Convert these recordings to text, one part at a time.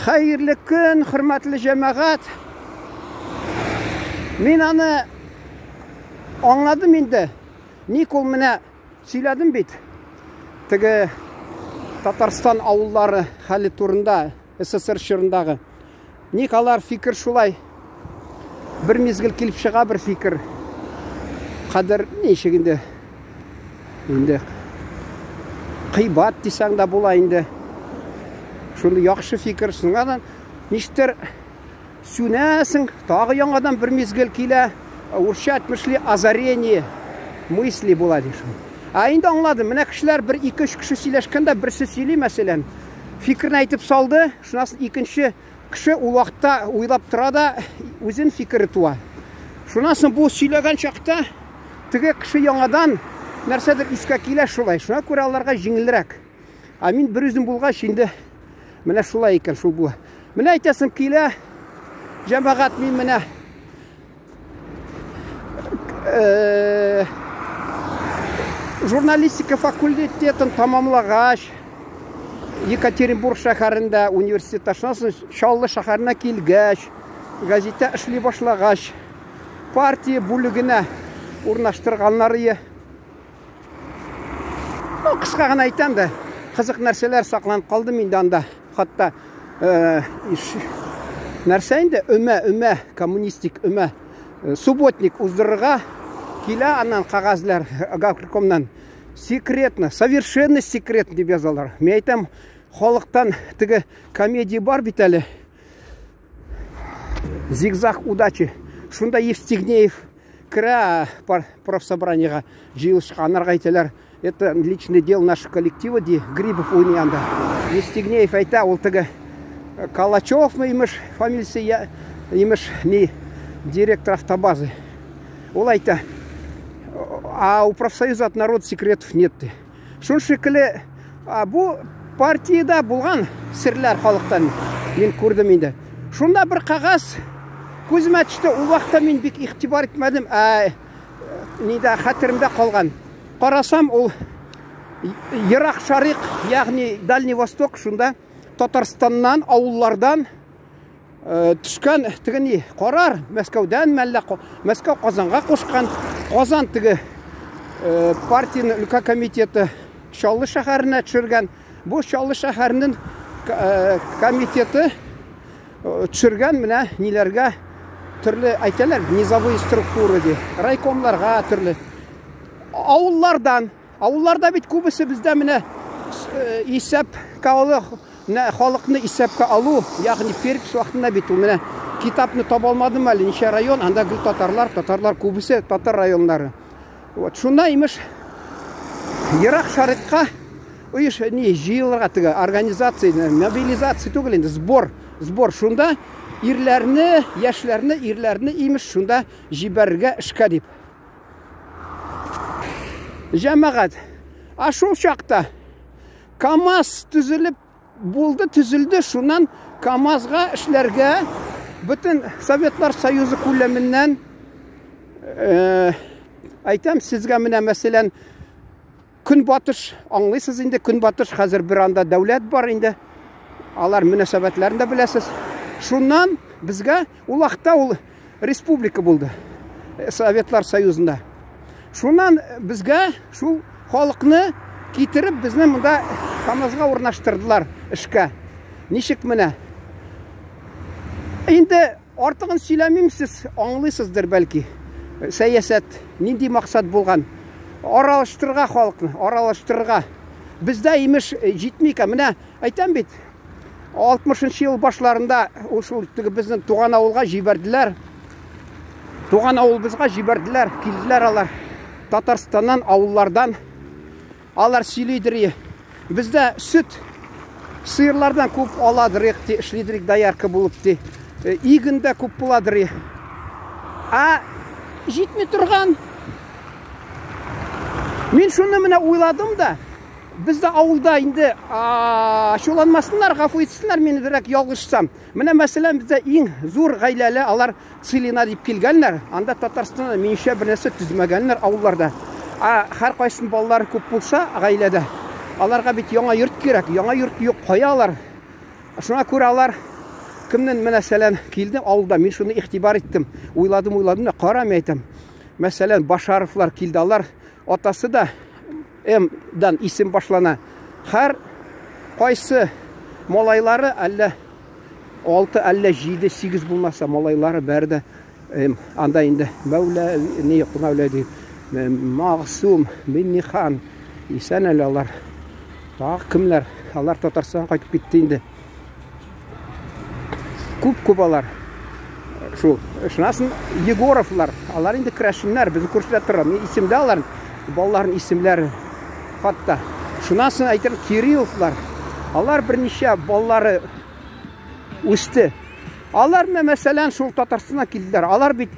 Hayırlı gün, hürmetli cemaat. Men аны anladım indi. Nikol mene söyledim bit. Tege Tatarstan avulları hali turunda, SSR şırınдағы. Nikalar fikir şulay. Bir mezgil kelip шыға bir fikir. Qadir nешегінде. Енді қибат десең да бола енді. Шунда яхшы fikir сыңадан ништер сүнәсің, тағы яңадан бір мезгіл келе, орысша айтмышлы озарение мысли болады. Енді аңладым, мына кішілер бір екі-үш кіші сөйлешкенде бірсі сөйлей мәселен. Фикірін айтып салды, шунасын екінші кіші ол уақытта ойлап тұрады, өзін фикірі туа. Шунасын бұл сөйлеген шақта, тіге кіші яңадан нәрседір іске келе шулай. Шуна көре аларға жеңілірек. Мен бір өзім болға шенді міне шулай екен, шул бұл. Міне айтасың келе, жамағат мен міне журналистика факультетін тамамлағаш, Екатеринбург шәһәрендә университет ашнасын, Шаллы шәһәренә килгәч, газета эшли башлагач, партия бүлегенә урнаштырганнары. Кыска гына әйтәм дә, кызык нәрсәләр сакланып калды миндә анда. Хатта нәрсә инде өмә коммунистик өмә субботник уздырырга килә, аннан кагазлар агрокомнан секретно, совершенно секретно дип язалар. Мен әйтәм, халыктан теге комедия бар бит әле. Зигзаг удачи. Шунда Евстигнеев кіра профсобраниега җыелышка, анарга әйтәләр, это личное дело нашего коллектива ди Грибов уйнаганда. Евстигнеев әйтә, ул теге Калачев имеш фамилиясе, имеш не директор автобазы. Ул әйтә, а у профсоюза от народ секретов нет. Шун шикелле, бу партияда булган серләр халыктан мен күрдем инде. Шунда бір кагаз күземә төште, ул вакытта мин бик игътибар итмәдем, нидә хәтеремдә калган. Карасам, ул Ерак Шарык, ягъни Дальний Восток, шунда Татарстаннан, авыллардан түшкән тигени карар, Мәскәүдән мәллә, Мәскәү Казанга кушкан, Казан тиге партияның өлкә комитеты Шаллы шәһәренә төшергән. Бу Шаллы шәһәренең комитеты төшергән менә ниләргә төрле әйтәләр, низовые структуры ди, райкомларга төрле. Авылларда бит күбесе бездә менә исәпкә алу, халыкны исәпкә алу, ягъни перепись вакытында бит ул менә китапны таба алмадым әле, ничә район, анда гел татарлар күбесе татар районнары. Вот шунда имеш Ерак Шарыкка уйыш не җыелырга теге организация, мобилизация түгел инде, сбор шунда ирләрне, яшьләрне, ирләрне имеш шунда җибәрергә эшкә дип. Җәмәгать, шул чакта КамАЗ төзелде, шуннан КамАЗга эшләргә бөтен Советлар Союзы күләменнән әйтәм сезгә менә мәсәлән Көнбатыш, аңлыйсыз инде, Көнбатыш хәзер бер анда дәүләт бар инде. Алар мөнәсәбәтләрен дә беләсез. Шуннан безгә ул вакытта ул республика булды. Советлар Союзында. Шуннан безгә шул халыкны китереп безне монда КамАЗга урнаштырдылар эшкә. Ничек менә? Инде артыгын сөйләмим, сез аңлыйсыздыр бәлки. Сәясәт нинди максат булган? Аралаштырырга халыкны, аралаштырырга. Бездә имеш җитми икән. Менә әйтәм бит, 60-нчы ел башларында ушул безнең туган авылга җибәрделәр. Туган авылыбызга җибәрделәр, килделәр алар Татарстаннан, авыллардан. Алар сөйлидер. Бездә сөт сыерлардан күп аладыр, эшлидер, даярка булып ди. Игендә күп буладыр. Җитми торган. Мен шуны менә уйладым да, бездә авылда инде ачуланмасыннар, гафу итсеннәр мине дирәк ялгышсам. Менә мәсәлән бездә иң зур гаиләле алар Целина дип килгәннәр. Анда Татарстанда минчә бер нәрсә төзмәгәннәр авылларда. Һәр кайсын балалары күп булса гаиләдә, аларга бит яңа йорт кирәк. Яңа йорт юк, кая алар? Шуңа күрә алар Кімнен мәсәлән килдем ауылда, мен шуны ихтибар иттім. Ойладым, да қарам айтам. Мәсәлән, Башаровлар килді, алар атасы да М-дан исем башлана. Һәр қайсы малайлары әллә 6, әллә 7, 8 булмаса, малайлары бәрі де анда инде Мәулә, не Мәулә дейді, Мағсум, Миннихан, исән әлі алар. Тағы кімлер? Алар Татарстанға қайтып кетті инде. Күп алар. Шунасын Егоровлар, алар инде крашиннар, бізді көрсетіп тұрған. Исемді алар, балаларын исемлері қатта. Шунасын айтыр Кирилловлар, алар бірнеше балалары өсті. Алар мәсәлән шул Татарстанға келділер. Алар бит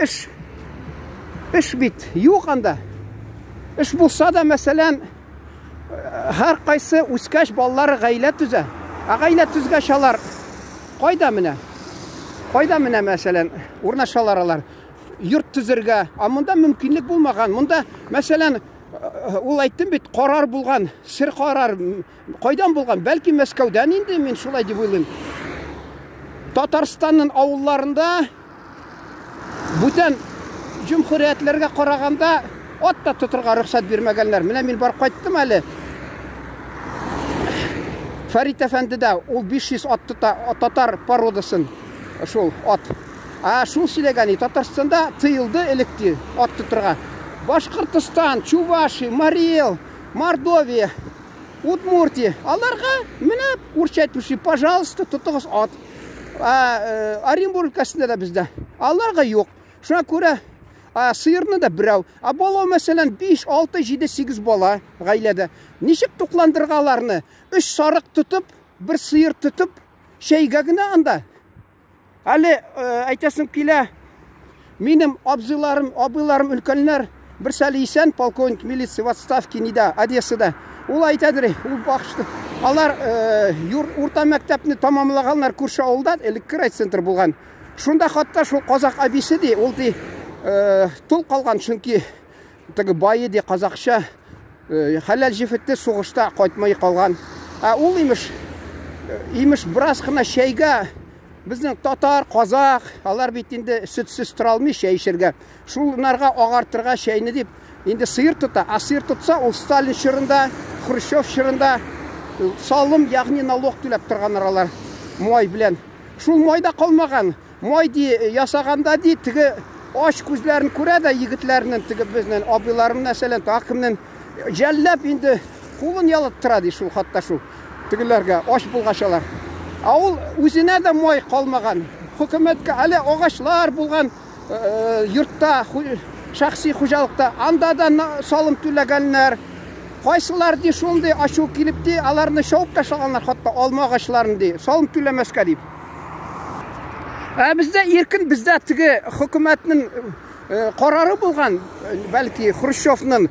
іш бит, юқ анда. Іш болса да мәсәлән һәр қайсы өскәш балалары ғайлә түзә. Ғайлә түзгәш алар қайда менә? Қайда менә мәсәлән урнашалар алар? Йорт түзергә. Мұнда мөмкинлек булмаган. Мұнда мәсәлән ул айттым бит, қарар булган, сер қарар қайдан булган? Бәлки Мәскәүдән инде, мен шулай дип уйлыйм. Татарстанның авылларында бүтән җөмһүриятләргә караганда атта тотырга рөхсәт бирмәгәннәр. Менә мин барып кайттым әле. Фәрит әфәндедә ул 500 ат тота, татар породасын. Шул ат. Шул сөйләгән, Татарстанда тыелды электе ат тотырга. Башкортстан, Чувашия, Марий, Мордовия, Удмуртия. Аларга менә үрчәтүче, пожалуйста, тотыгыз ат. Оренбург өлкәсендә дә бездә. Аларга юк. Шуңа күрә сыерны да берәү. Бала мәсәлән 5, 6, 7, 8 бала гаиләдә. Ничек тукландырга аларны? 3 сарык тотып, 1 сыер тотып, шәйгә генә анда. Әле әйтәсем килә, минем абыйларым өлкәннәр, берсәле исән полковник милиция в отставке нида, Одессада. Ул әйтәдер, ул бакышты. Алар урта мәктәпне тамамлаганнар күрше авылда, элекке райцентр булган. Шунда хатта шул казак абисе ди, ул ди тол калган, чөнки теге байы ди казакча хәләл җифетте сугышта кайтмай калган. Ул имеш брас кына шәйгә безнең татар, казак, алар бит инде сөтсез тора алмый шәй эчәргә. Шуларга агартырга шәйне дип инде сыер тота. Сыер тотса, ул Сталин чорында, Хрущев чорында салым, ягъни налог түләп торганнар алар май белән. Шул майда калмаган. Май ди ясаганда ди теге аш күзләрен күрә дә егетләрнең теге безнең абыйларым мәсәлән такымның җәлләп инде кулын ялып тора ди шул хатта шул тегеләргә аш булгачалар. Ул үзенә дә май калмаган. Хөкүмәткә әле агачлар булган йортта, шәхси хуҗалыкта анда да салым түләгәннәр. Кайсылар ди шундый ачу килеп ди, аларны шауып ташлаганнар, хатта алма агачларын ди, салым түләмәскә дип. Бездә иркен, бездә теге хөкүмәтнең карары булган, бәлки Хрущевның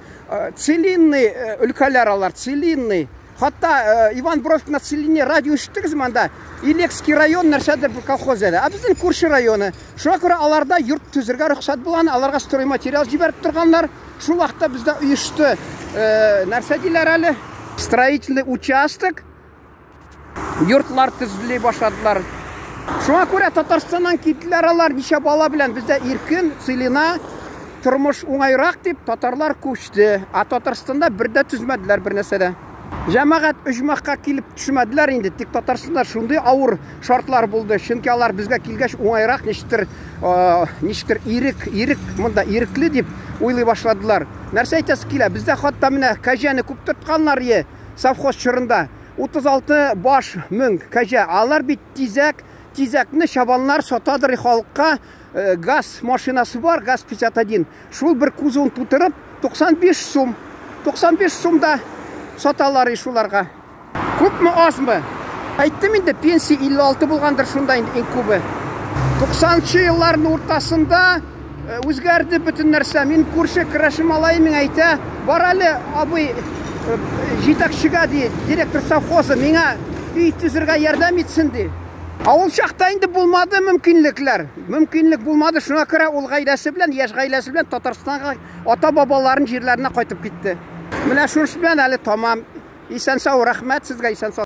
целинный өлкәләр алар, целинный. Хатта Иван Бровкин на целине радио ишеттегез монда. Илекский район нәрсәдер бер колхоз әле. Безнең күрше районы. Шуңа күрә аларда йорт төзергә рөхсәт булган, аларга стройматериал җибәреп торганнар. Шул вакытта бездә оешты. Нәрсә диләр әле? Строительный участок. Йортлар төзелә башладылар. Шуңа күрә Татарстаннан киттеләр алар, ничә бала белән бездә иркен, целина, тормыш уңайрак дип татарлар күчте. Татарстанда бердә төзмәделәр бер нәрсәдә. Җәмәгать оҗмакка килеп төшмәделәр инде, тик Татарстанда шундый авыр шартлар булды. Чөнки алар безгә килгәч уңайрак, ничектер ирек, монда ирекле дип уйлый башладылар. Нәрсә әйтәсе килә? Бездә хатта менә кәҗәне күп тотканнар совхоз чорында. 36 баш мең кәҗә. Алар бит тизәкне чабаннар сатадыр халыкка. Газ машинасы бар, газ 51. Шул бер кузовын тутырып 95 сум. 95 сумда саталар шуларга. Күпме азмы? Әйттем инде, пенсия 56 булгандыр шунда инде иң күбе. 90-чы елларның уртасында үзгәрде бөтен нәрсә. Мин күрше крашым алайым әйтә, бар әле абый җитәкчегә ди, директор совхозы миңа үй төзергә ярдәм итсен ди. Ул чакта инде булмады мөмкинлекләр. Мөмкинлек булмады, шуңа күрә ул гаиләсе белән, яшь гаиләсе белән Татарстанга ата-бабаларын җирләренә кайтып китте. Менә шуның белән әле тамам. Исән-сау, рәхмәт сезгә, исән-сау.